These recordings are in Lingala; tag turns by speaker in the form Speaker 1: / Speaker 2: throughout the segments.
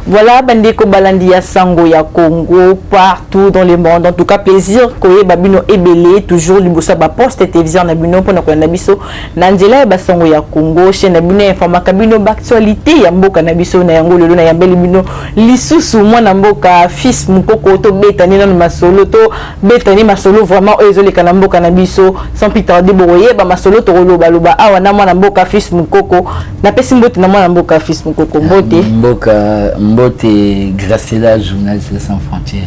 Speaker 1: Voilà, Bandeko Balandia Sango ya Congo, partout dans le monde. En tout cas, plaisir que Babino Ebele, toujours le bossa ba poste télévision Nabino pour nous nabiso. Nandela ba Sango ya Congo, chez Nabino informa kabino actualité ya mboka nabiso na yango lelo na yambeli bino lisusu mwana mboka fils mukoko to betani na masolo to betani masolo vraiment ezole kana mboka nabiso sans pita de boye ba masolo to loba loba awa na mwana mboka fils mukoko na pesi mbote na mwana mboka fils mukoko
Speaker 2: Mbote Gracela, journaliste sans frontières.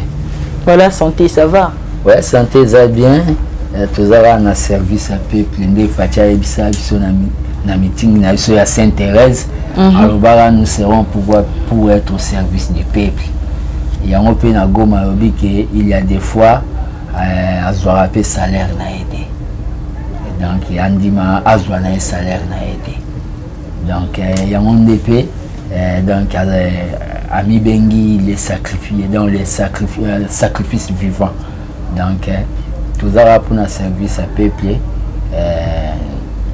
Speaker 1: Voilà, santé, ça va?
Speaker 2: Ouais, santé, ça va bien. Tout ça va dans service à peuple. Ndé Fatia Ebissa, na meeting, na à Sainte-Thérèse. Alors, nous serons pour être au service du peuple. Il y a un peu na Goma, il y a des fois, à Zouarapé, salaire n'a aidé. Donc, il y a un dima, à Zouarapé, salaire n'a aidé. Donc, il y a un DP. Donc Ami Bengi les sacrifiés dans les sacrifices vivants. Donc tout ça pour un service à peuple.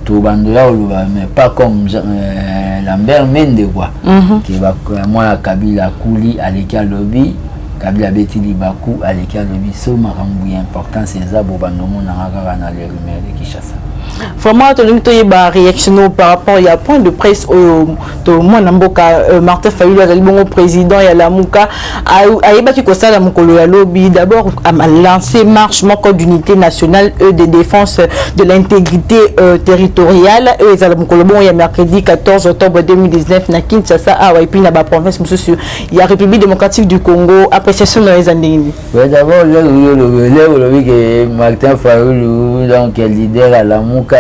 Speaker 2: Tout bandola mais pas comme Lambert Mende quoi. Qui va moi la Kabila Kouli à l'école lobby, Kabila Betili Bakou à l'école lobby. Ce marambu important c'est ça pour bandomo na les rumeurs de Kinshasa.
Speaker 1: Vraiment, tu as une réaction par rapport à point de presse au Martin Fayulu, le président et la Mouka, a ébattu la Moukolo ya lobby. D'abord, a lancé marche d'unité nationale de défense de l'intégrité territoriale. Et la Moukolo il y a mercredi 14 octobre 2019 na Kinshasa, et puis na ba province il y a République démocratique du Congo. Appréciation dans les années.
Speaker 2: Oui, d'abord, le Martin Fayulu, donc leader à la Mouka. Donc,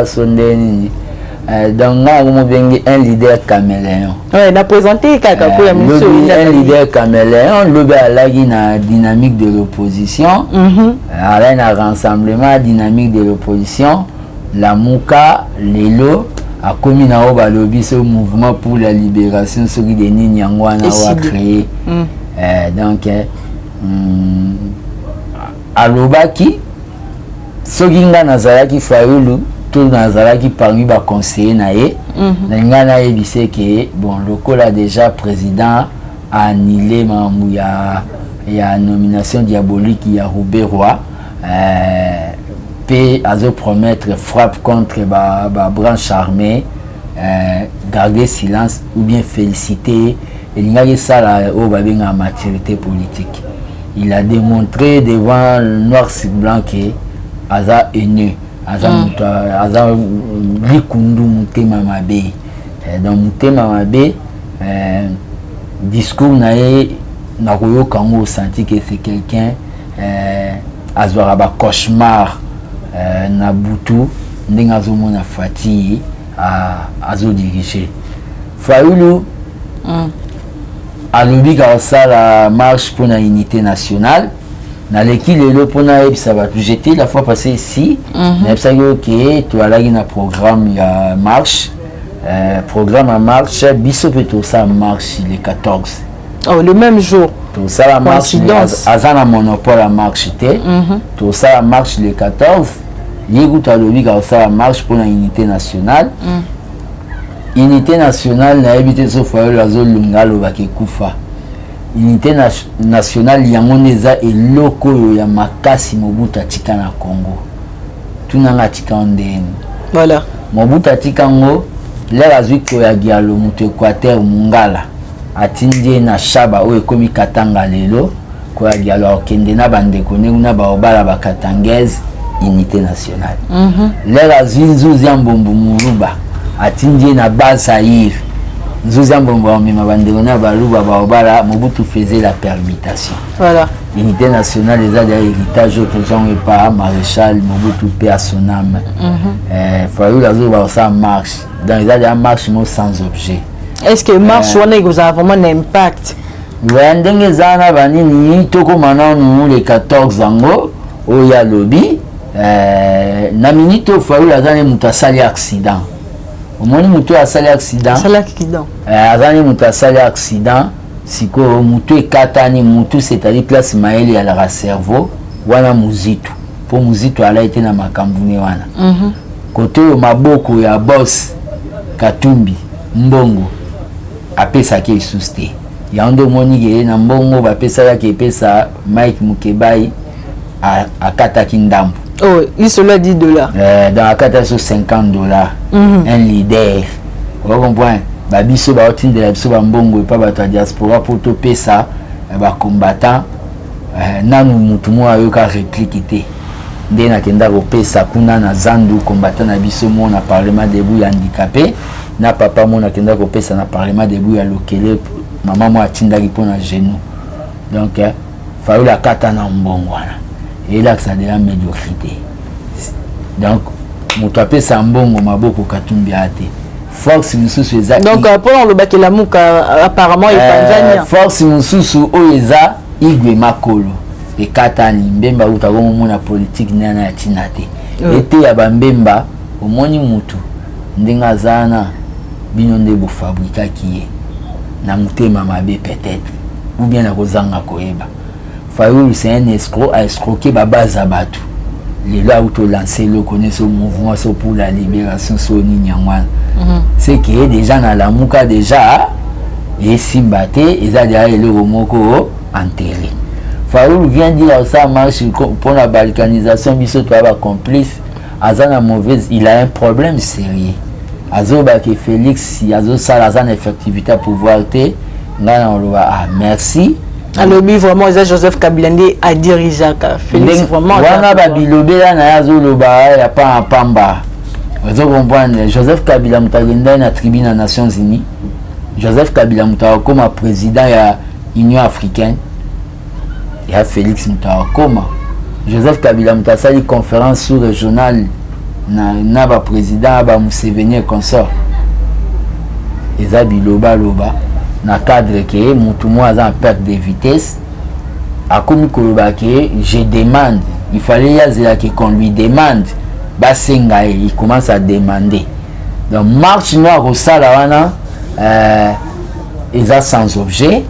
Speaker 2: un leader caméléon.
Speaker 1: Oui, on a présenté
Speaker 2: un leader caméléon, la dynamique de l'opposition, un rassemblement dynamique de l'opposition, la Mouka, Lelo, a commis un lobby ce mouvement pour la libération, ce qui est Ninyangwana a créé. Donc, à l'Obaki, ce qui est Nazaraki Fayulu, tout Nazara qui parmi les conseillers naé n'engana ebissé que bon le col a déjà président a annulé il y a nomination diabolique il y a Robert Roy peut azo promettre frappe contre ba branche armée garder silence ou bien féliciter et il a ça là au babenga maturité politique. Il a démontré devant noir sur blanc que aza ennemi aza likundu mutema mabe donc mutema mabe discours nae na koyoka ngo senti que c'est quelqu'un azwara ba cauchemar na butu ndenge azomona fatigue azo diriger Fayulu alobi ka sala marche pour la unité nationale. Dans l'équipe le pona ça va jeter la fois passée ici mais ça que tu as là un programme il y a marche programme en marche biso peut ça marche le 14
Speaker 1: le même jour
Speaker 2: tout ça la marche azana monopole à marche tout ça la marche le 14 yégout a lobby ka ça marche pour la unité nationale unité nationale na habité sauf la zone lungalo ba ke kufa. Unité nationale yango neza eloko ya makasi Mobutu atika na Congo. Tunanga tika ndeni.
Speaker 1: Voilà.
Speaker 2: Mobutu atika ngo lera zwiko ya gialo mutu Equateur Mungala. Atindie na shaba o ekomi Katanga lelo ko ya gialo okende na bandeko ne una ba obala ba Katangese unité nationale. Lera zinzu ya mbombo muruba atindie na Bazaïr. Nous avons Mobutu faisait la permutation.
Speaker 1: Voilà.
Speaker 2: L'unité nationale des aides à l'héritage que j'en ai pas maréchal Mobutu paix à son âme. Fayulu ça marche. Dans les aides à marche sans objet.
Speaker 1: Est-ce que marche vous a vraiment un impact?
Speaker 2: Oui, ndenge zana banini toko maintenant les 14 ans au ya lobby na minito Fayulu azane mutasali accident. Omoni mutu asali accident azani mutu asali accident siko mutu ekatani mutu c'est-à-dire place maele ya la cerveau wana muzitu po muzitu ala été na makambune wana kote maboko ya boss Katumbi Mbongo apesa ke isuste ya ndo moni ke na mbongo ba pesa ya ke pesa Mike Mukebai a kataki ndambo.
Speaker 1: Oh, il se l'a $10.
Speaker 2: Dans la carte sur $50. Un leader. Vous comprenez? Babiso ba otinde la biso ba mbongo et pas ba diaspora pour to pesa ba combattant nanu mutu mo ayo ka répliquer. Nde na kenda ko pesa kuna na zandu combattant na biso mo na parlement debout ya handicapé na papa mo na kenda ko pesa na parlement debout ya lokele maman mo atindaki po na genou. Donc faulu la kata na mbongo wana. Et là ça de la médiocrité. Donc mutu apesa mbongo maboko katumbi ate. Force mususu eza.
Speaker 1: Donc pour le bac la muka apparemment il Tanzania.
Speaker 2: Force mususu oyeza igwe makolo. Et katani mbemba utagomo mona politique nana ya tinate. Ete ya bambemba omoni mutu ndenga zana bino nde bo fabrika kiye. Na mutema mabe peut-être ou bien na kozanga koyeba. Fayoul c'est un escroc a escroqué babaza batu. Les là où tu lances le connaît ce mouvement pour la libération Soni Nyangwan. C'est que déjà dans la mouka déjà et Simbate et ça derrière le romoko enterré. Fayoul vient dire ça marche pour la balkanisation biso toi va complice azana mauvaise il a un problème sérieux. Azoba que Félix azo salazan effectivité à pouvoir te ngana on ah merci.
Speaker 1: Alors lui vraiment Joseph Kabila a dirigé Félix vraiment
Speaker 2: wana babilobe là na yazo loba ya pa pamba. Vous comprenez Joseph Kabila mutagenda na tribune des Nations Unies. Joseph Kabila mutawa comme président ya Union africaine. Ya Félix mutawa comme Joseph Kabila mutasali conférence sous-régionale na ba président ba Museveni consort. Eza biloba loba na cadre que mutu mo aza en perte de vitesse a commis koloba que je demande il fallait yazela que qu'on lui demande basenga il commence à demander donc marche noire au sala wana eza sans objet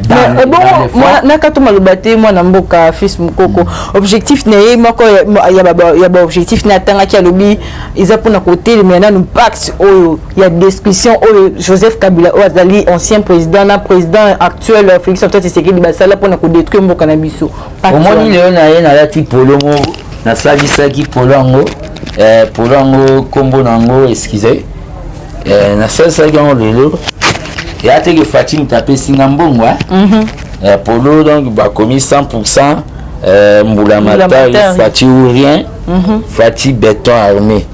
Speaker 1: dans bon moi nakato malobate moi na mboka fils mukoko objectif ne moko ya ba objectif na tanga ki alobi eza pona côté mais na impact oyo ya discussion oyo Joseph Kabila Ouazali ancien président na président actuel Félix Antoine Tshisekedi basala pona ko détruire mboka na biso
Speaker 2: au moni leo na ye na lati polongo na salisaki polongo kombo nango excusez na salisaki ngo lelo et à tes que Fatim tapé Singambongo Polo donc bah commis 100% Mboulamata Fati ou rien Fati béton armé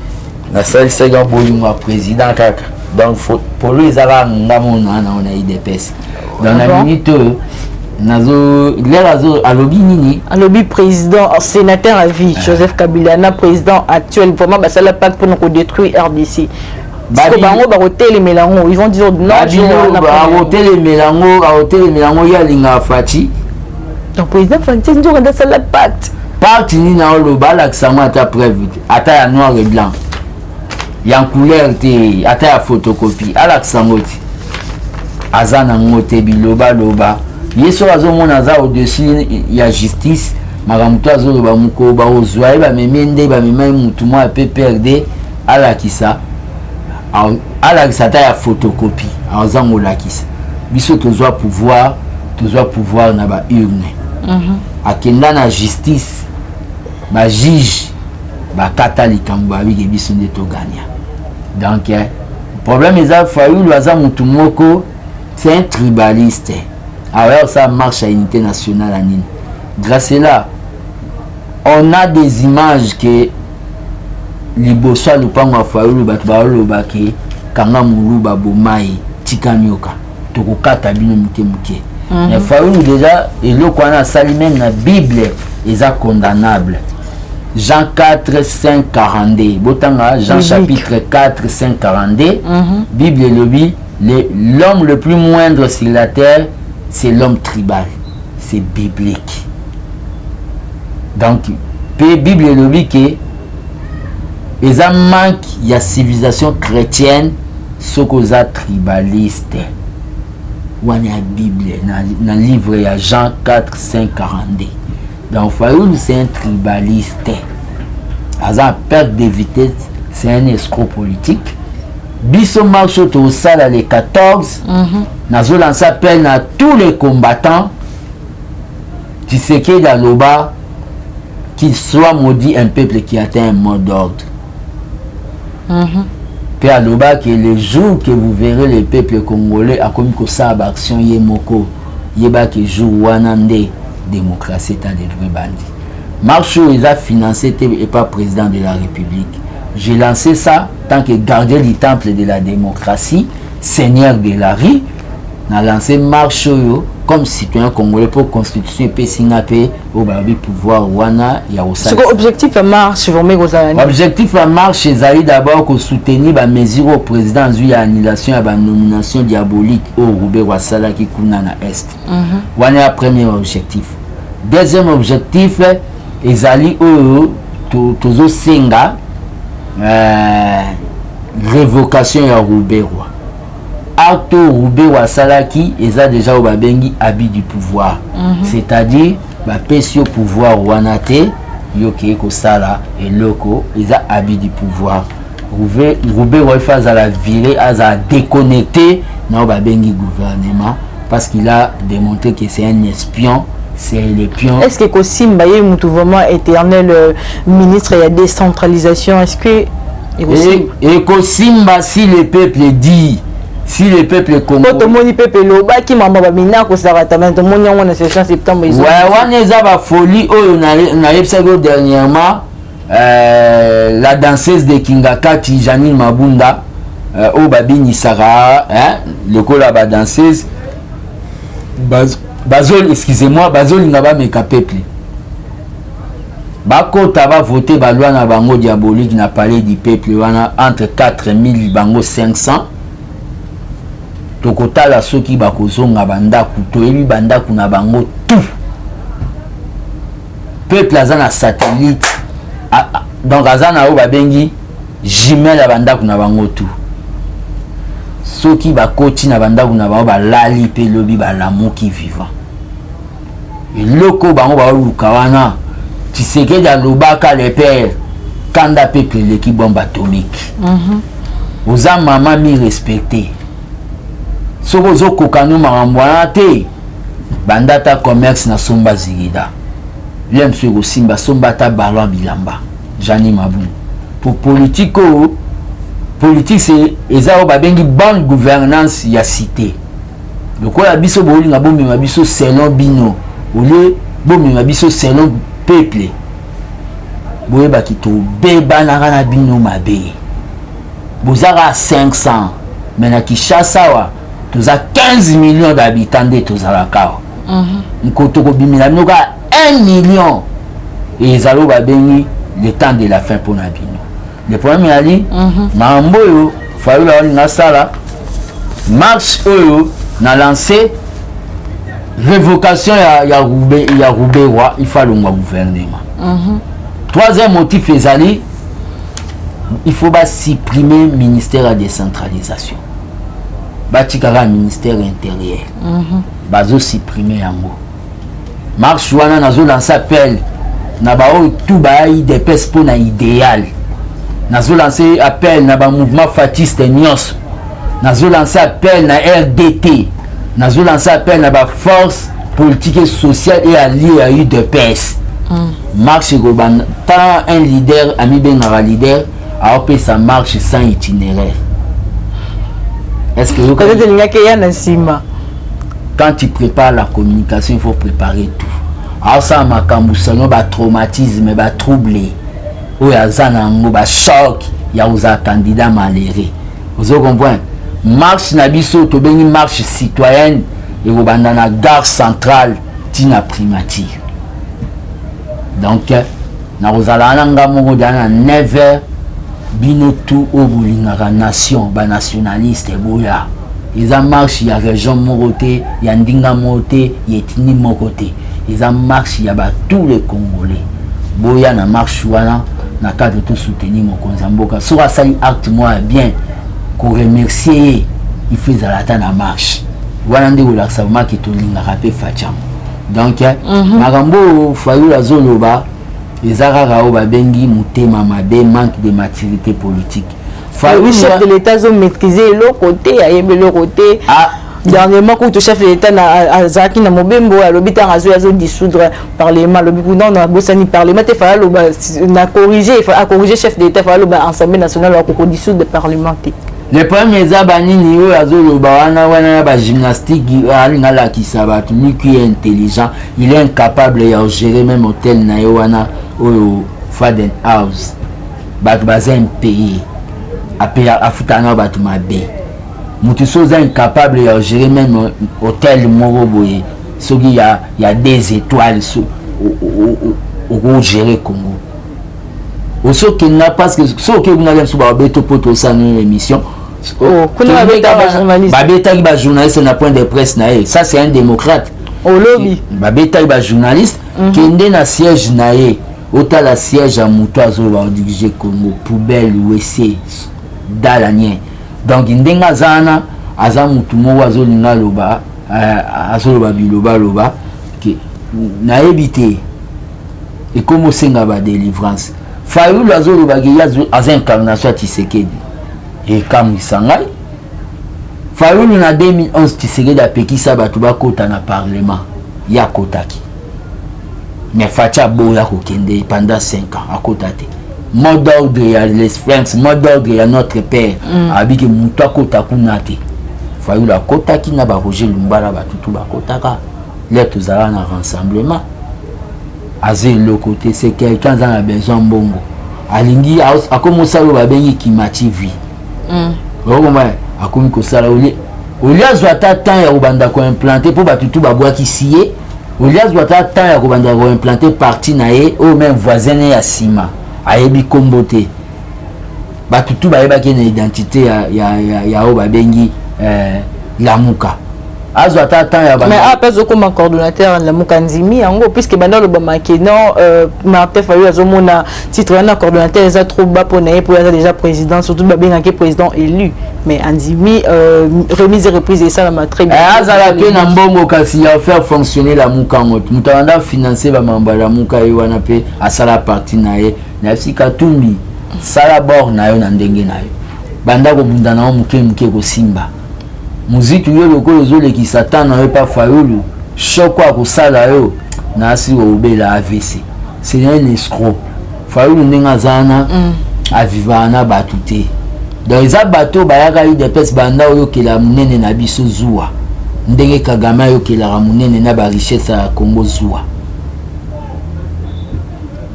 Speaker 2: na seul second bolingo président kaka donc Polo ils avaient ngamona on a eu des pèses dans la minute nazo l'azo alobi nini
Speaker 1: alobi président sénateur à vie Joseph Kabila na président actuel vraiment bah ça la pacte pour nous détruire RDC. Bango ba hotel melango ils vont dire non
Speaker 2: ba hotel melango ya linga Fati
Speaker 1: donc président Fati ndio quand ça la pacte
Speaker 2: pacte ni na lo bala ksama ata preuve ata ya noir et blanc ya couleur te ata ya photocopie ala ksangoti azana ngote biloba loba yeso azomona za au-dessus ya justice magamuto azoloba muko ba ozwa ba memende ba memai mutu mo a PPRD ala kisa ala kisata ya photocopie azango la kisa biso tozwa pouvoir na ba urne akenda na justice ba juge ba kata likambo ba bige biso nde to gagna donc problème eza Fayoul aza mutu moko c'est un tribaliste alors ça marche à unité nationale à Nîmes grâce à là on a des images que liboso lupango Fayoul batbalo baki kanga muluba bomai tikanyoka tokokata bino muke mais Fayoul déjà eloko wana sali même na Bible eza condamnable Jean 4 5 42 botanga Jean chapitre 4 5 42 Bible lobi l'homme le plus moindre sur la terre c'est l'homme tribal c'est biblique donc Bible lobi que ils ont manque il y a civilisation chrétienne ce qu'on a tribaliste ou on a Bible dans le livre il y a Jean 4 5 42 donc Fayoul c'est un tribaliste à perte de vitesse c'est un escroc politique biso marche au sala les 14 nazo lancer appel à tous les combattants Tshisekedi Aloba qu'il soit maudit un peuple qui atteint un mot d'ordre. Puis Aloba que le jour que vous verrez le peuple congolais a comme que ça action yemoko yeba que jour wanande démocratie est des vrais bandits. Marche ils a financé et pas président de la République. J'ai lancé ça tant que gardien du temple de la démocratie, seigneur de la rue. N'a lancé marche comme citoyen congolais pour constitution et Singapé au babi pouvoir wana ya osala.
Speaker 1: C'est objectif la marche vraiment gozalani.
Speaker 2: Objectif la marche c'est d'abord que soutenir ba mesure au président zu ya annulation ya ba nomination diabolique au Roubé Wasala qui kuna na est. Wana ya premier objectif. Deuxième objectif ezali tozo senga révocation ya Roubé roi. Acte Roubé Wasalaki eza déjà au babengi habit du pouvoir. C'est-à-dire ba pesio pouvoir wanate yoke ko sala et loko eza habit du pouvoir. Roubé Wafa za la virer à déconnecter na babengi gouvernement parce qu'il a démontré que c'est un espion. C'est les pions.
Speaker 1: Est-ce que Kosimba est vraiment éternel ministre de la décentralisation? Est-ce que
Speaker 2: et Kosimba si le peuple dit si le peuple congolais
Speaker 1: tout le monde peuple loba qui m'a bamina ko sarata tout le monde on a 16 septembre
Speaker 2: ouais on est à la folie oh on a observé dernièrement la danseuse de Kingakati Janine Mabunda au babini Sara hein le cola ba danseuse Bazol excusez-moi Bazol ngaba meka peuple bako taba voter ba loi na bango diabolique na palais du peuple wana entre 4000 bango 500 tokotala soki bakozonga bandaku toyebi bandaku na bango tout peuple azana satellite donc azana o babengi jumelle ya bandaku na bango tout soki bakoti na bandaku na bango balali pe lobi balamuki vivant eloko bango baoluka wana Tshisekedi alobaka le père kanda peuple leki bombe atomique oza mama mi respecté soko zo kokano makambo wana te bandata commerce na somba zigida bien monsieur Kosimba somba ta balwa bilamba Jani Mabun pour politique c'est eza babengi bonne gouvernance ya cité lokola biso bolinga bombe mabiso selon bino ole bombe mabiso selon peuple boye bakito beba na bino mabe bozara 500 mais na Kinshasa wa toza 15 millions d'habitants de tozalaka nkoto ko bimila bino ka 1 million et ezalo babengi le temps de la fin pour na bino le problème yali mambo yo fayola na sala marche oyo na lancé révocation ya Roubé roi il faut le gouvernement. Troisième motif ezali il faut pas supprimer ministère de décentralisation batikaka ministère intérieur bazo supprimer yango marche wana nazo lancer appel na bao tout bayi des pes pour na idéal nazo lancer appel na ba mouvement fatiste nyos nazo lancer appel na RDT nazo lancer appel na ba force politique et sociale et alliée à UDPS marche goban tant un leader ami benara leader a opé sa marche sans itinéraire. Est-ce que quand tu prépares la communication il faut préparer tout. Alors ça makambu sano ba traumatisme ba troublé ou ya zana ngo ba choc ya uza candidat malheureux. Vous comprenez? Marche na biso to bengi marche citoyenne et au bandana gare centrale tina primature. Donc na rozala nanga mongo dana 9h bino tout au bolingaka nation ba nationaliste boya. Ils ont marché il y a région Moroté, il y a Ndinga Moroté, il y a Tini Moroté. Ils ont marché il y a tous les Congolais. Boya na marche wana na cadre tout soutenir mon konzamboka. Soit ça acte moi bien qu'on remercier il fait la na marche. Wana ndi la savama qui to linga rapé facham. Donc marambo fayu la zoloba ezara rao ba bengi mutema mabe manque de maturité politique.
Speaker 1: Le chef de l'État a maîtrisé l'autre côté, il y a l'autre côté. Dernièrement, quand le chef de l'État a Zaki na Mobembo, l'obité a dissoudre le Parlement, le non, na Bossani Parlement, il faut corriger le chef de l'État, il faut l'Assemblée nationale pour dissoudre le Parlement.
Speaker 2: Le premier Zabanini, il gymnastique, il est intelligent, il est incapable de gérer même hôtel Naïwana ou Faden House. Il est un pays, à Futana, il est incapable de gérer même hôtel Moroboye. Il y a des étoiles au gérer Congo. Aussi qu'il n'a pas que ce que vous avez sur une émission. Journaliste na point de presse nae, ça c'est un démocrate.
Speaker 1: Au lobby.
Speaker 2: Babeta ba journaliste qui est na siège nae, autant la siège à Moutoazo va diriger Congo, poubelle WC dalanien. Donc ndenga zana aza mutumo wazo linga loba azoloba biloba loba qui na évité et comme senga ba délivrance. Fayulu azoloba ki aza incarnation Tshisekedi. Et comme il s'en aille, Fayulu na 2011 Tshisekedi a pekisa batu bakota na parlement ya kotaki. Mais Fatia boya kokende pendant 5 ans à kotate. Mot d'ordre ya les Franks, mot d'ordre ya notre père. Abi ke mutu akota kunate. Fayulu a kotaki na ba Roger Lumbala batutu bakotaka. Là tous à un rassemblement. Azé le côté c'est quelqu'un dans a besoin bongo. Alingi a commencé à babengi kimati vie. Akomi kosala olia zwata temps ya kobanda ko implanter po batutu babwa kisiye olia zwata temps ya kobanda ko implanter partie na ye o même voisin ya sima ayebi kombote batutu bayeba ke na identité ya o babengi lamuka azwata temps ya
Speaker 1: mais après comme coordonnateur lamuka nzimi yango puisque banda lo bamaki non Martin Fayulu azomona titre na coordonnateur eza trop bas pour naie pour être déjà président surtout babenga ke président élu mais Anzimi remise et reprise et ça la très bien
Speaker 2: azala pe na mbongo kasi ya faire fonctionner la muka moto mutanda financer ba mamba la muka e wana pe asala partie na ye na sika tumbi sala bord na yo na ndenge na yo banda ko bunda na muke ko simba muziki yo lokolo zole ki satan na yo pa Fayulu choko ko sala yo na si obela AVC c'est un escroc Fayulu ndenga zana avivana batute dans les bateaux bayaka yu de pes banda oyo ke la munene na biso zuwa ndenge Kagame yo ke la munene na ba richesse ya Congo zuwa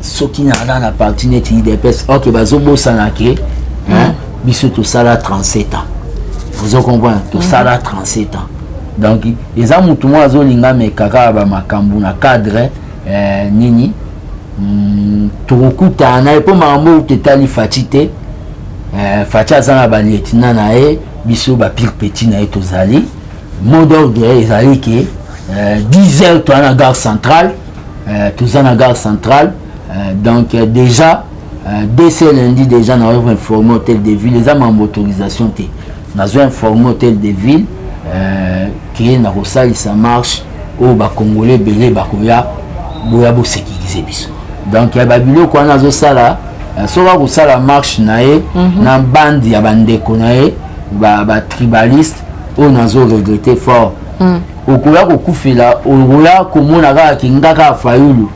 Speaker 2: soki na la partie neti de pes ok bazo bosana ke biso to sala 37 ans vous comprenez tout ça là 37 ans donc les amis tout moi zolinga mais kaka ba makambu na cadre nini tukuta na epo mambo tetali fatite fatia zana ba lieutenant na e biso ba pire petit na etozali mot d'ordre ezali ke 10h to na gare centrale to na gare centrale donc déjà dès ce lundi déjà na informé hôtel de ville les amis en autorisation te nous avons informé hôtel de ville qui est dans le salle ça marche au Congolais belé bakoya boya bo sécuriser biso donc il y a babilo ko na zo sala so va ko sala marche nae na bande ya bandeko nae ba tribaliste o nazo regretter fort okoya ko kufela okoya ko mona ka kingaka Fayulu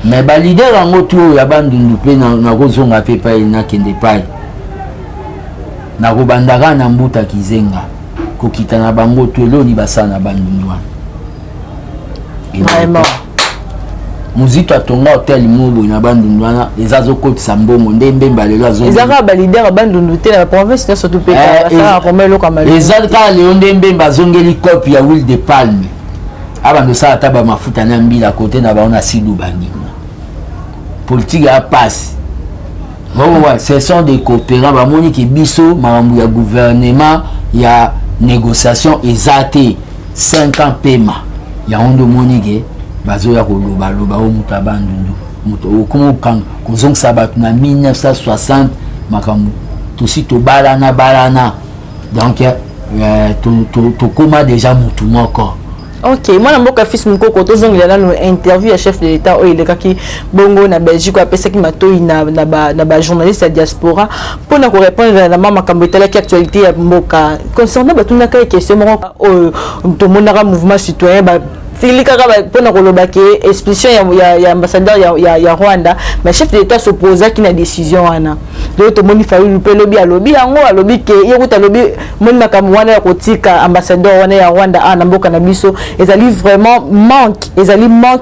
Speaker 2: mais ba leader ngo tu ya bandundu pe na ko zonga pe pa na kende pai na kobandaka na mbuta kizenga kokita na bango to eloni basala na bandundwana muzito atonga hotel mobo na bandundwana ezazo kotisa mbongo nde mbemba lelo azo
Speaker 1: ezaka ba leader bandundu te na province surtout pe ça comme le comme
Speaker 2: ezaka leo nde mbemba zongeli copie ya huile de palme abando sala taba mafuta na mbila côté na baona sidu baninga politique ya passe. Ouais, ce sont des coopérants, bamoni ki biso, marambu ya gouvernement, ya négociation exate 5 ans paiement. Ya ondo moni ke bazo ya koloba loba o mutaba ndundu. Muto okumo kan kozong sabatu na 1960 makambu. Tosi to balana. Donc to koma déjà mutu moko.
Speaker 1: Ok, moi namboka fils mukoko tozongela na interview ya chef de l'état o elekaki bongo na Belgique apesaki matoi na ba journaliste ya diaspora pona ko répondre na mama kambo etalaki actualité ya mboka concernant batunaka question moko to monaka mouvement citoyen ba filikaka pona koloba ke expulsion ya ambassadeur ya Rwanda mais chef de l'état s'opposaki na décision wana donc to moni faulu pe lobi alobi yango alobi ke yekuta lobi moni makambo wana ya kotika ambassadeur wana ya Rwanda na mboka na biso ezali vraiment manque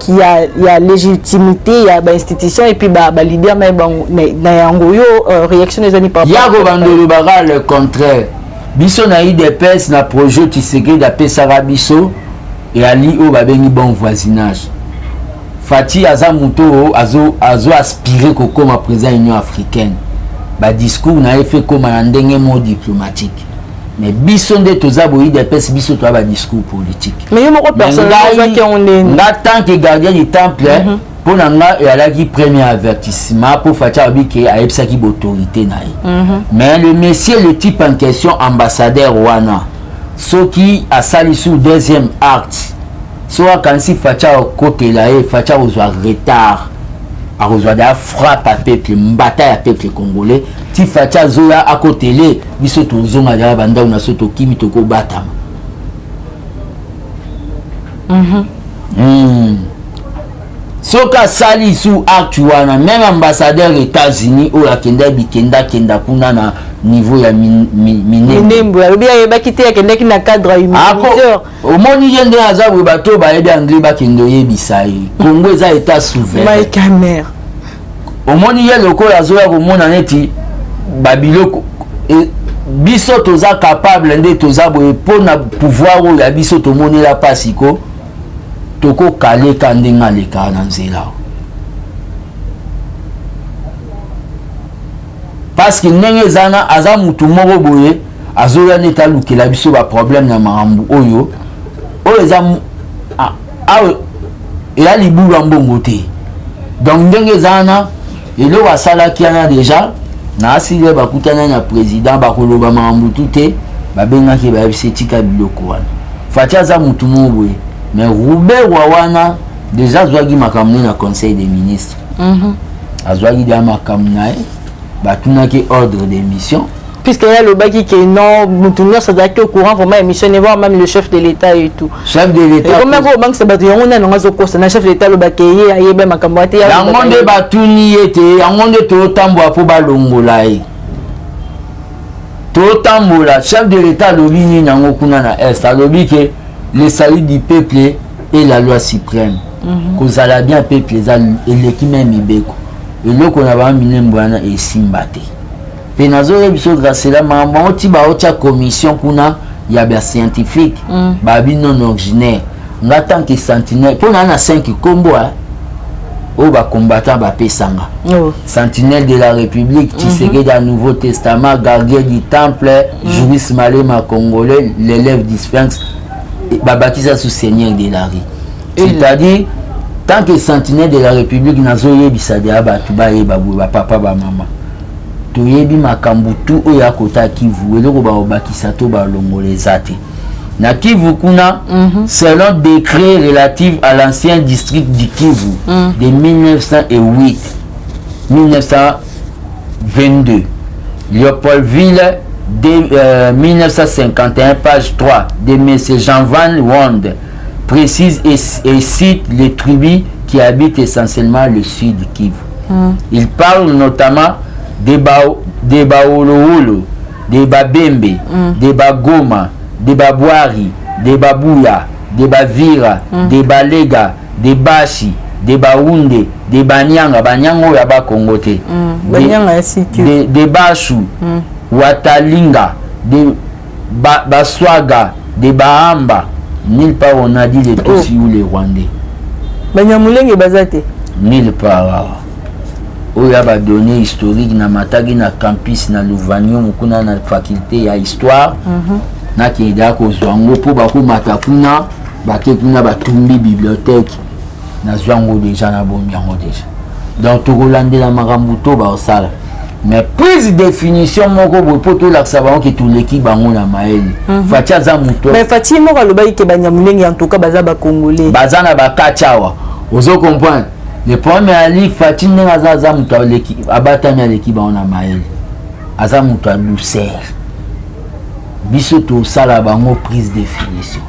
Speaker 1: ya légitimité ya ba institution et puis ba leader na yango yo réaction ezali par
Speaker 2: yako bandolo baga le contraire biso na IDPS na projet Tshisekedi d'apesa biso et ali o babengi bon voisinage Fati aza muto azo aspirer kokoma président Union africaine ba discours na fait comme na ndenge mo diplomatique mais biso nde toza boyi de pes biso to ba discours politique
Speaker 1: mais yo moko personnage qui on est
Speaker 2: na tant que gardien du temple pour nga et alaki premier avertissement pour Fati abiki a epsaki autorité na mais le monsieur le type en question ambassadeur wana ce qui a sali sous deuxième acte soit quand si Facha côté là et Facha aux retard à rejoindre la frappe à peuple bataille à peuple congolais si Facha zoya à côté là biso to zonga ya banda na soto kimi to ko batama soka sali sous acte wana même ambassadeur États-Unis ou la kenda kuna na niveau ya
Speaker 1: minembo alobi ayebaki te akendaki na cadre humanitaire
Speaker 2: omoni yende azabu bato bayebi anglais bakendo yebisa ye Congo eza état souverain
Speaker 1: Mike Hammer
Speaker 2: omoni ye lokola azoya komona neti babiloko biso toza capable nde toza boye mpona pouvoir oyo ya biso tomonela pasiko tokokaleka ndenge aleka na nzela parce que ndenge ezana aza mutu moko boye azoya neta lukela biso ba problème na makambo oyo eza awe eya libulu ya mbongo te donc ndenge ezana eloko asalaki wana déjà na asile bakutana na président bakoloba makambo tu te babengaki bayebisa etika biloko wana Fati aza mutu moko boye mais Robert wana déjà azwaki makambo na conseil des ministres azwaki dia makambo na ye batunaki ordre d'émission
Speaker 1: puisque y a le baki qui non mutunyo ça au courant vraiment émission et voir même le chef de l'état et tout
Speaker 2: chef de l'état
Speaker 1: comme ko banque ça batu yongo na ngazo ko na chef de l'état le baki ye ayeba makambo ate ya
Speaker 2: yangonde batuni yete yangonde to tambo apo balongola ye to tambola chef de l'état lobi ni nango kuna na est alobi que le salut du peuple est la loi suprême kozala bien peuple eleki même ibeko eloko na ba minembo wana esimba te pe nazo biso grâce la maman oti ba otia commission kuna ya ba scientifique ba bi non originaire nga tant que sentinelle pona na 5 kombo o ba combattant ba pesanga sentinelle de la république Tshisekedi du nouveau testament gardien du temple juriste malema congolais l'élève du sphinx ba bakisa sous seigneur de la rue c'est-à-dire tant que sentinelle de la république nazo yebisa de abatu ba yeba ba papa ba mama to yebi makambu tu oyo akota Kivu eloko ba obakisa to ba longoleza te na Kivu kuna selon décret relatif à l'ancien district du Kivu de 1922 Léopoldville de 1951 page 3 de M. Jean Van Wond précise et cite les tribus qui habitent essentiellement le sud du Kivu. Il parle notamment des Baololo, des Babembe, des Bagoma, des Babwari, des Babuya, des Bavira, des Balega, des Bashi, des Baounde, des Banyanga, Banyango Yaba Kongote, des Bashu, Watalinga, des Baswaga, des Bahamba. Nulle part on a dit les Tutsis ou les Rwandais.
Speaker 1: Banyamulenge bazate.
Speaker 2: Nulle part. Il y a des données historiques na matagi na campus na Louvanio mukuna na faculté ya histoire. Na kida ko zwango po ba ko matakuna ba ke kuna ba tumbi bibliothèque na zwango déjà na bombi yango déjà. Donc to kolande la makambuto ba osala. mais prise définition moko boye po tolakisa bango ke toleki bango na mayele Fati aza moto
Speaker 1: mais Fati moko alobaki ke banyamulenge en tout cas baza bacongolais
Speaker 2: baza na bakati awa ozo comprendre le premier ali Fati ndenge aza moto aleki abatami aleki bango na mayele aza moto a douceur biso tosala bango prise définition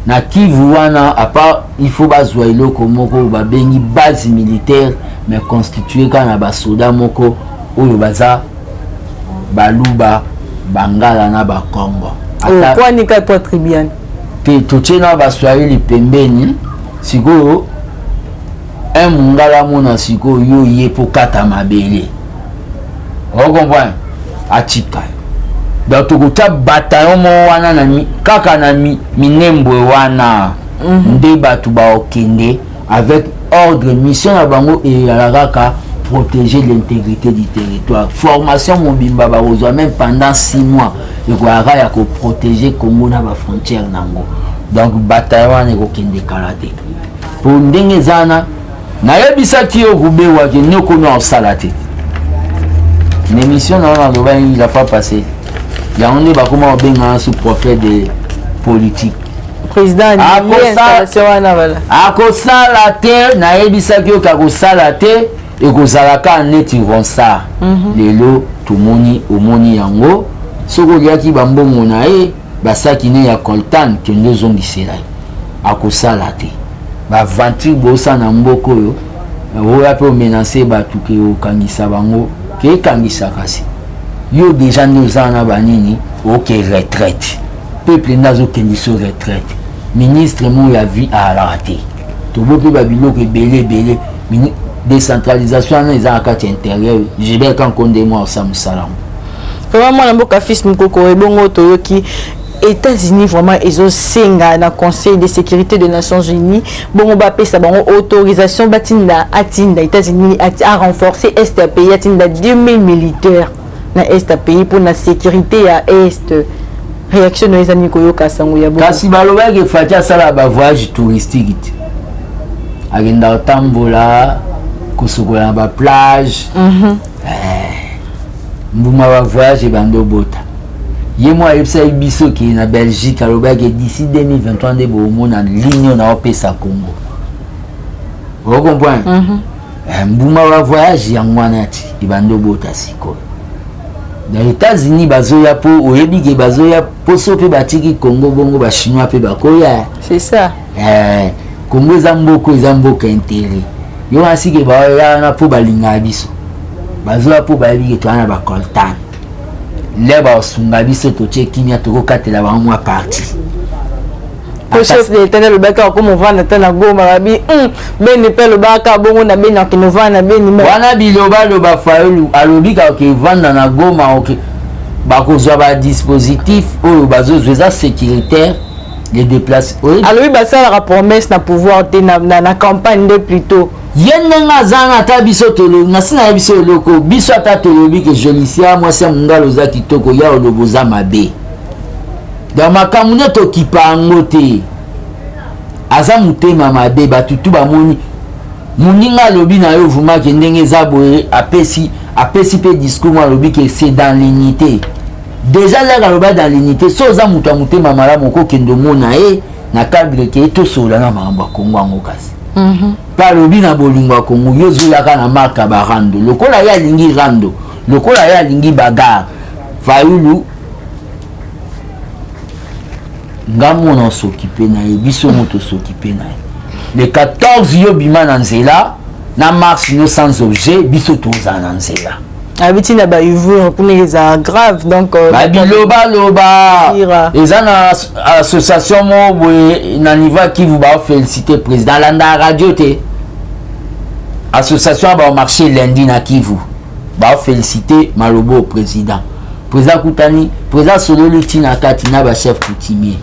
Speaker 2: na Kivu wana à part il faut bazwa eloko moko babengi base militaire mais constitué kana ba soda moko oyo baza baluba bangala na bakongo
Speaker 1: kwa ni ka po tribian
Speaker 2: te tochena baswahili pembeni sikoyo mungala mona sikoyo yo yepo kata mabele o comprendre atika donc tokuta bataillon mo wana na kaka na minembwe wana nde batu baokende avec ordre mission na bango et la kaka protéger l'intégrité du territoire. Formation mobimba bazwa même pendant 6 mois et quoi ya ko protéger Congo na ba frontière nango. Donc bataillon ne ko kende karaté. Pour ndenge zana na yebisa ki o kubewa ke nyoko no salate. L'émission na loba la fois passée. Ya on est ba comment benga sous prophète de politique.
Speaker 1: Président
Speaker 2: ako salate na yebisa ki o ka ko salate et kozalaka neti ronsa lelo tumoni omoni yango soko liaki bambongo na e basaki ne ya coltan kende zongisela akosala te bavanti bosa na mboko yo oya pe menacer batu ke okangisa bango ke kangisa kasi yo déjà noza na banini ok retraite peuple nazo kendiso retraite ministre mo ya vie à la te to bope babiloko belé décentralisation les akati intérieur je vais quand condamner moi ça musalam
Speaker 1: vraiment moi mboka fils mukoko ebongo toyoki États-Unis vraiment ils ont senga na Conseil de sécurité des Nations Unies bongo ba pesa bango autorisation batinda atinda États-Unis a renforcer est pays atinda 2000 militaires na est pays pour la sécurité à est réaction les amis koyoka sango ya bongo
Speaker 2: kasi baloba ke Fati sala ba voyage touristique agenda tambola kosokola ba plage mbuma ba voyage bando bota ye moi yebisa biso ki na Belgique aloba ke d'ici 2023 de bo mona ligne na opesa Congo vous comprenez mbuma ba voyage yangwana ti bando bota siko dans les États-Unis bazoya po oyebi ke bazoya po sope batiki Congo bongo ba chinois pe bakoya
Speaker 1: c'est ça
Speaker 2: Congo zamboko intérêt yo asike ba ya na po balinga biso bazoya po ba bi to ana ba coltan le ba sunga biso to chekimia to kokatela ba mwa parti
Speaker 1: ko chef de l'état le baka ko mo vana tana goma babi beni pe le baka bongo na beni na kinovana beni
Speaker 2: wana biloba lo ba faulu alobika ke vanda na goma ok ba ko zo ba dispositif o bazo zeza sécuritaire les déplacés
Speaker 1: alors il va faire la promesse na pouvoir te na campagne de plutôt
Speaker 2: yenenga zana ta biso tolo na sina biso loko biso ata tolobi ke jolisia moi c'est mungalo za kitoko ya oloboza mabe dans makamune to kipango te aza mutema mabe batutu ba moni muninga lobi na yo vuma ke ndenge za boye apesi pe discours moi lobi ke c'est dans l'unité déjà là loba dans l'unité so za mutu mutema mara moko kendo mona e na cadre ke to sola na mamba kongo ngo kasi pa lobi na bolingo kongo yo zulaka na marka barando lokola ya lingi rando lokola ya lingi bagar faulu ngamo na s'occuper na biso moto s'occuper na le 14 yo bima na nzela na mars no sans objet biso toza na nzela
Speaker 1: habiti na ba ivu pour les grave donc
Speaker 2: babiloba loba eza na association mo boye na niveau qui vous ba féliciter président landa radio te association ba marché lundi na Kivu ba féliciter malobo président kutani président Sololo tina kati na ba chef coutumier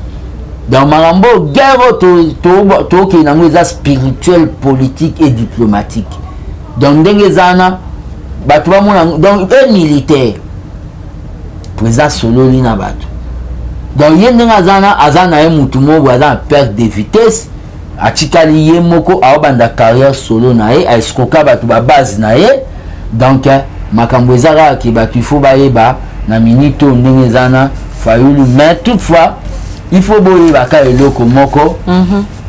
Speaker 2: dans marambo guerre to ke na ngeza spirituel politique et diplomatique donc ndengezana batu ba mona donc un militaire président Sololi na batu donc yendenga azana mutu mo azana perte de vitesse atikali ye moko aobanda carrière solo na ye a escroquer batu ba base na ye donc makambo ezaka ki batu il faut bayeba na minute ndenge zana Fayulu mais toutefois il faut boyeba ka eloko moko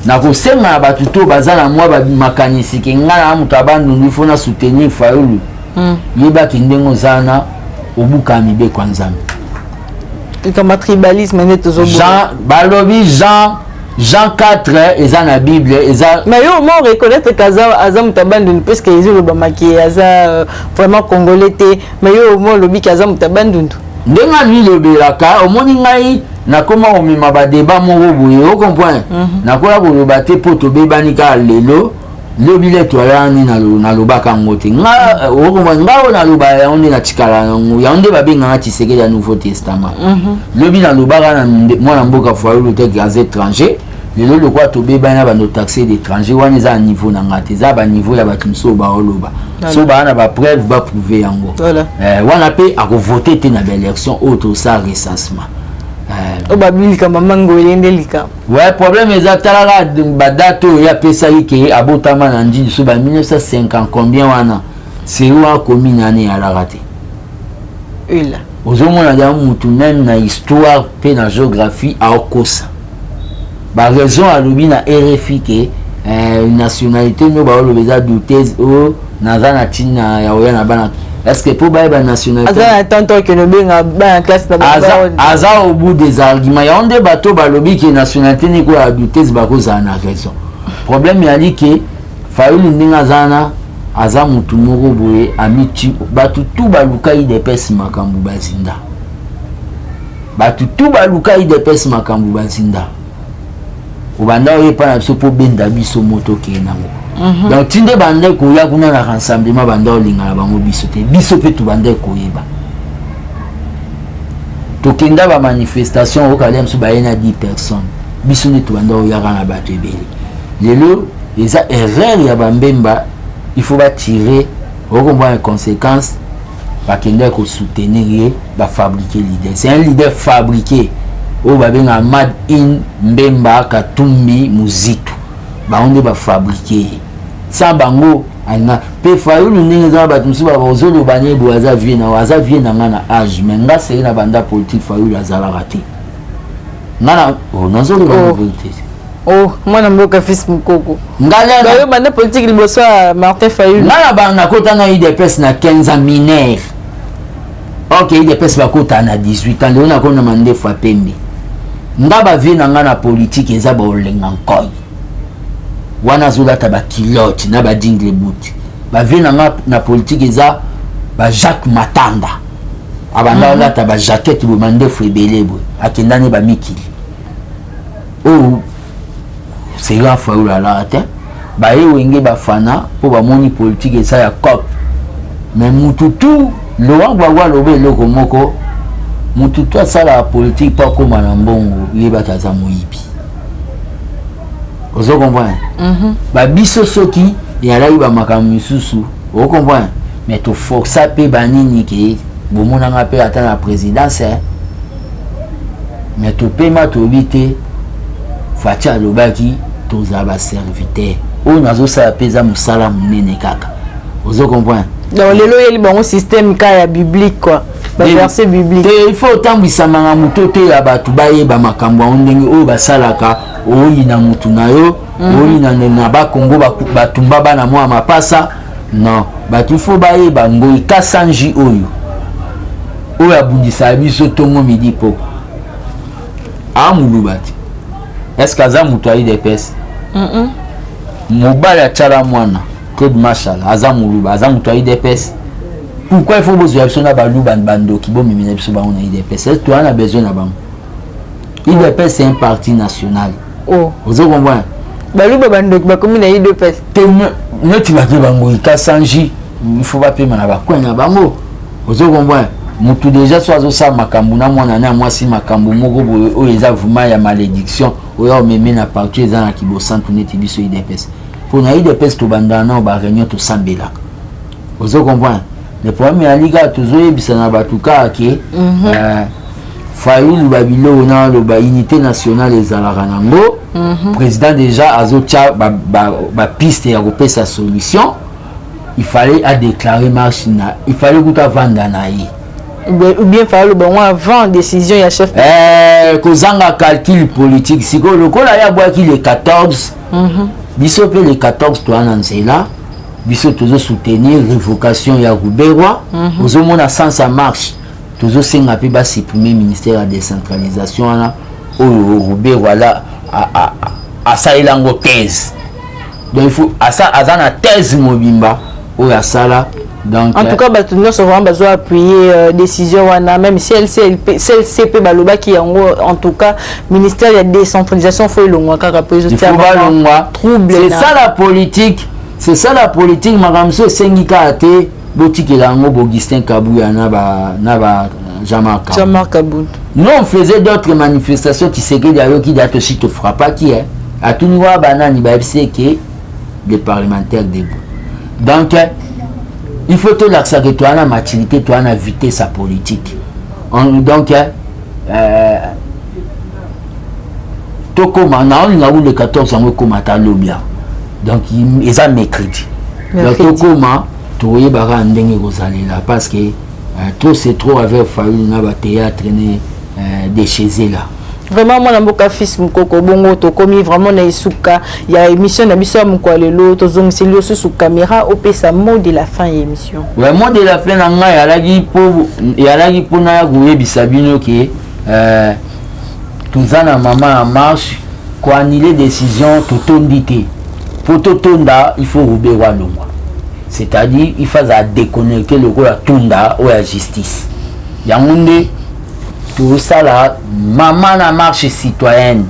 Speaker 2: na kosenga batu to bazala mwa ba makanisi ke ngala mutu abandu il faut na soutenir Fayulu yeba ki ndengo zana obuka mibe kwa nzambe
Speaker 1: comme tribalisme ne toujours
Speaker 2: Jean balobi Jean 4 eza na Bible eza
Speaker 1: mais yo mo reconnaître kaza azam tabandu parce que ils ont bamaki aza vraiment congolais té mais yo mo lobi kaza mutabandu
Speaker 2: ndenga lui lobelaka omoni ngai nakoma omema ba débat moko boye o comprendre nakola koloba te po tobebani ka lelo lobi le toyani na lobaka ngote nga o comprendre nga na loba ya onde na tikala ya onde babenga na Tshisekedi ya Nouveau Testament lobi na lobaka na mwana mboka Fayulu te gaz étranger lelo le quoi tobebani na bando taxé d'étranger wana za niveau na ngate za ba niveau ya batu so ba oloba so ba na ba preuve ba prouver yango wana pe ako voter te na ba élection auto ça recensement
Speaker 1: o babili kama mango elendelika
Speaker 2: ouais problème ezatala ba date ya pesa yike abotama na ndini so ba 1950 combien wana c'est où commune année à la raté
Speaker 1: ila
Speaker 2: ozomona ya mutu même na histoire pe na géographie a okosa ba raison alobi na RFI ke nationalité no ba olobeza douteuse o nazana tina ya oya na bana est-ce que pour ba nationalité
Speaker 1: azana tanto que no benga ba classe na ba
Speaker 2: aza au bout des arguments ya onde bato balobi ke nationalité ni ko ya douteuse ba ko za na raison problème ya li ke Fayulu ndinga zana aza mutu moko boye amiti batu tu baluka IDPS makambu bazinda batu tu baluka IDPS makambu bazinda obanda oyepa na biso po benda biso moto ke nango donc tinde bande koya kuna na rassemblement banda olinga na bango biso te biso pe tu bande koyeba tokenda ba manifestation okali mso bayena 10 personnes biso ne tu banda oyaka na bato ebele lelo eza erreur ya bambemba il faut tirer au moins les conséquences ba kende ko soutenir ba fabriquer leader c'est un leader fabriqué o ba benga mad in Mbemba Katumbi Muzitu ba onde ba fabriquer sa bango ana pe Fayulu ndenge za ba tumsu ba ozolo banye bo aza vie na ngana âge mais nga c'est na banda politique Fayulu azala raté ngana o nazolo ba vérité
Speaker 1: oh mwana mboka fils mukoko
Speaker 2: ngala
Speaker 1: yo banda politique liboso Martin Fayulu
Speaker 2: ngala bana kota na IDPS na 15 ans mineur OK IDPS ba kota na 18 ans leo na kona mande fa pembe ndaba vie na ngana politique eza ba olenga nkoi wana zola ta ba kilote na ba dingle bout ba vie na politique eza ba Jacques Matanda abanda ola ta ba jaquette bo mande frebele bo akendane ba mikili oh c'est là Fayulu la te ba wenge ba fana po ba moni politique eza ya cop mais mututu lo wa lobe loko moko mututu asala politique pas comme na mbongo yeba kaza moyibi ozo comprendre ba biso soki ya la ba makambo misusu o comprendre mais to força pe banini ke bomona nga pe ata na présidence mais to pema to bité fatia lobaki toza ba serviteur o nazo sa peza musala munene kaka ozo comprendre
Speaker 1: donc lelo yeli bango système ka ya biblique quoi ba verset biblique
Speaker 2: il faut tambisa manga muto te ya batu baye ba makambo ndenge o basalaka oyi na mutu na yo oyi na ba Kongo batumba bana mwa mapasa non batu faut baye ba ngoi kasanji oyo abundisa biso tongo midi po amulubati est-ce que aza mutu ayi DPS mobala tchala mwana Claude Marshall aza muluba aza mutu ayi DPS pourquoi il faut besoin de na baluba bando ki bo mimina biso ba on ayi DPS est-ce que tu as besoin na bango IDPS c'est un parti national
Speaker 1: oh
Speaker 2: vous comprenez
Speaker 1: baluba bando ki ba komi na IDPS
Speaker 2: ne tu vas bango ikasanji il faut pas payer na ba kwa na bango vous comprenez mutu déjà soit ça makambu na mwana na mwasi makambu moko boye o eza vraiment ya malédiction oya omeme na parti eza na kibosantu neti biso IDPS pour na IDPS to bandana ba réunion to sambela vous comprenez le problème ya liga toujours ebisa na batuka ke Fayulu babilo na lo ba unité nationale ezalaka nango président déjà azotia ba piste ya kopesa solution il fallait déclarer marche, il fallait que tu vendre naïe.
Speaker 1: Ou bien fallu bon avant décision ya chef
Speaker 2: kozanga calcul politique siko lokola ya boaki le 14 biso pe le 14 to ananzela biso tozo soutenir révocation ya Ruberwa ozo mona sans sa marche tozo senga pe ba supprimer ministère de décentralisation ana o Ruberwa là a ça elango thèse donc il faut asa azana thèse mobimba o ya sala. Donc,
Speaker 1: en tout cas, nous avons besoin d'appuyer décision, même si CLCP Baloba qui en tout cas, ministère de la décentralisation, il faut le trouble.
Speaker 2: C'est ça la politique. C'est ça la politique. Madame Sengika Ate, Boutique Lango, Augustin Kabouya, Naba
Speaker 1: Jean-Marc Kaboud.
Speaker 2: Nous, on faisait d'autres manifestations qui se qui datent aussi te frappe qui est. À tout niveau, Banani, Babsi, qui les parlementaires debout. Donc, il faut que l'accès que toi à la maturité, toi à vitesse sa politique. Donc, tout comme on a le 14 ans comme à l'obia. Donc, ils ont mercredi. Donc, tout comme tu es barra ndenge gozali là parce que trop c'est trop avec fallu na ba théâtre des chez là.
Speaker 1: Vraiment moi namboka fils mukoko bongo to komi vraiment na isuka ya émission na biso mukwa lelo to zongiseli osu sous caméra opesa mot de la fin émission. Ouais,
Speaker 2: mot de la fin nga yalagi po na goyebisa bino ke tuzana mama en marche ko annuler décision to tondité. Pour to tonda il faut Ruberwa longwa. C'est-à-dire il faut déconnecter le ko la tonda ou la justice. Yangonde tout ça là, maman la marche citoyenne.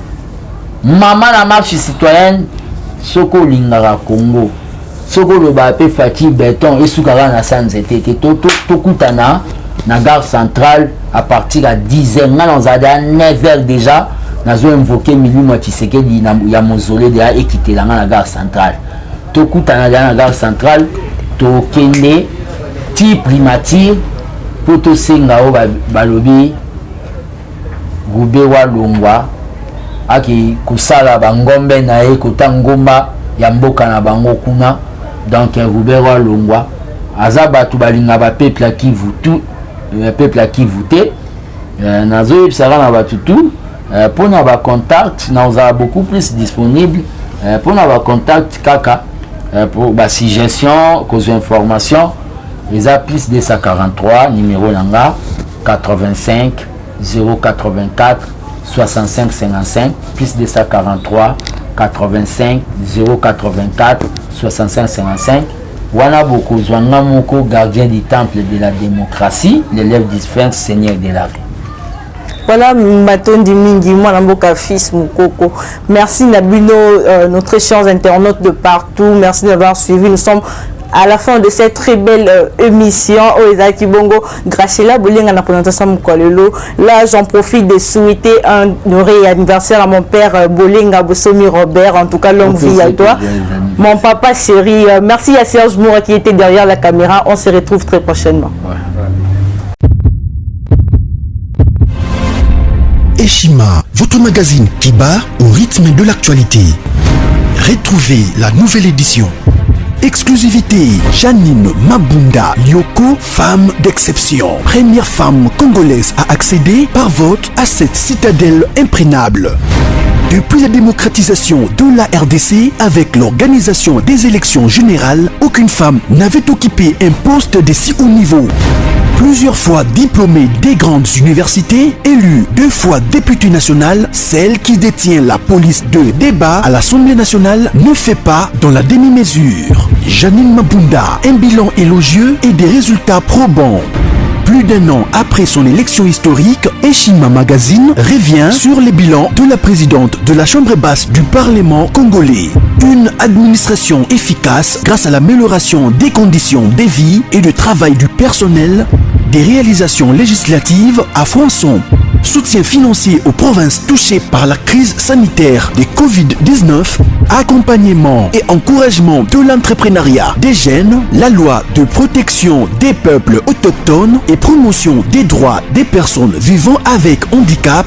Speaker 2: Maman la marche citoyenne, Soko Lingara Congo. Soko le Bapé Fatih Béton et Soukara na Sanzete. Tout Koutana, na gare centrale, à partir à 10h. Nous avons à 9h déjà. Nous avons invoqué Mili Motiseke di ya mausolée déjà et quitté la gare centrale. Tout Koutana dans la gare centrale, tout Kende, ti primature, pour tout Sengao Balobi. Ruberwa longwa aki kusala bangombe na ye kotangomba ya mboka na bango kuna donc Ruberwa longwa azaba tu balinga ba peuple qui vote nazo yebisaka na batutu pour na ba contact na oza beaucoup plus disponible pour na ba contact kaka pour ba suggestion cause information les a plus 243 numéro nanga 85 084 65 55 plus 243 85 084 65 55 wana boko zwanga moko gardien du temple de la démocratie l'élève du Sphinx seigneur de la vie.
Speaker 1: Voilà Matondi Mingi moi mboka fils mukoko. Merci Nabino notre chers internautes de partout, merci d'avoir suivi. Nous sommes à la fin de cette très belle émission Oezaki Bongo Gracela Bolinga na présentation Mkolelo. Là j'en profite de souhaiter un heureux anniversaire à mon père Bolinga Bosomi Robert, en tout cas longue vie à toi mon papa chéri. Merci à Serge Moura qui était derrière la caméra. On se retrouve très prochainement.
Speaker 3: Eshima, votre magazine qui bat au rythme de l'actualité. Retrouvez la nouvelle édition. Exclusivité, Janine Mabunda Lyoko, femme d'exception. Première femme congolaise à accéder par vote à cette citadelle imprégnable. Depuis la démocratisation de la RDC, avec l'organisation des élections générales, aucune femme n'avait occupé un poste de si haut niveau. Plusieurs fois diplômée des grandes universités, élue 2 fois députée nationale, celle qui détient la police de débat à l'Assemblée nationale ne fait pas dans la demi-mesure. Janine Mabunda, un bilan élogieux et des résultats probants. Plus d'1 an après son élection historique, Eshima Magazine revient sur les bilans de la présidente de la Chambre basse du Parlement congolais. Une administration efficace grâce à l'amélioration des conditions de vie et de travail du personnel, des réalisations législatives à foison, soutien financier aux provinces touchées par la crise sanitaire de Covid-19, accompagnement et encouragement de l'entrepreneuriat des jeunes, la loi de protection des peuples autochtones et promotion des droits des personnes vivant avec handicap,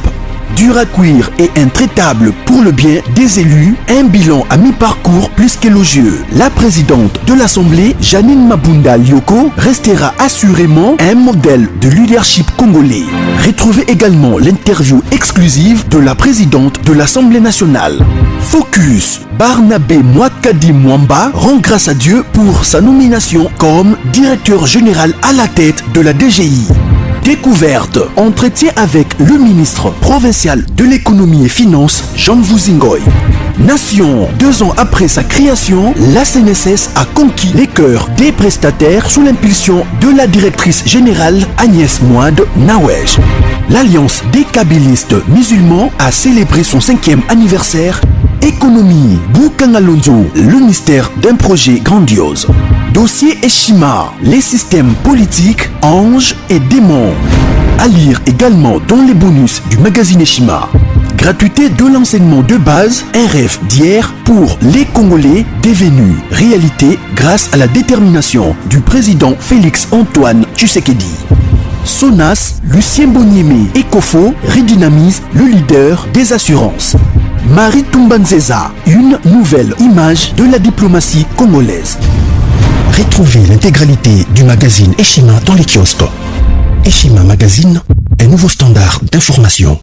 Speaker 3: dur à cuire et intraitable pour le bien des élus, un bilan à mi-parcours plus qu'élogieux. La présidente de l'Assemblée, Jeannine Mabunda Lyoko, restera assurément un modèle de leadership congolais. Retrouvez également l'interview exclusive de la présidente de l'Assemblée nationale. Focus, Barnabé Mwakadi Mwamba rend grâce à Dieu pour sa nomination comme directeur général à la tête de la DGI. Découverte, entretien avec le ministre provincial de l'économie et finances, Jean Vuzingoy. Nation, 2 ans après sa création, la CNSS a conquis les cœurs des prestataires sous l'impulsion de la directrice générale Agnès Mouad Nawej. L'Alliance des kabylistes musulmans a célébré son 5e anniversaire. Économie, Boukangalonzo, le mystère d'un projet grandiose. Dossier Eshima, les systèmes politiques, anges et démons. À lire également dans les bonus du magazine Eshima. Gratuité de l'enseignement de base, un rêve d'hier pour les Congolais devenus réalité grâce à la détermination du président Félix Antoine Tshisekedi. Sonas, Lucien Boniemé et Kofo redynamise le leader des assurances. Marie Tumbanzeza, une nouvelle image de la diplomatie congolaise.
Speaker 4: Retrouvez l'intégralité du magazine Eshima dans les kiosques. Eshima Magazine, un nouveau standard d'information.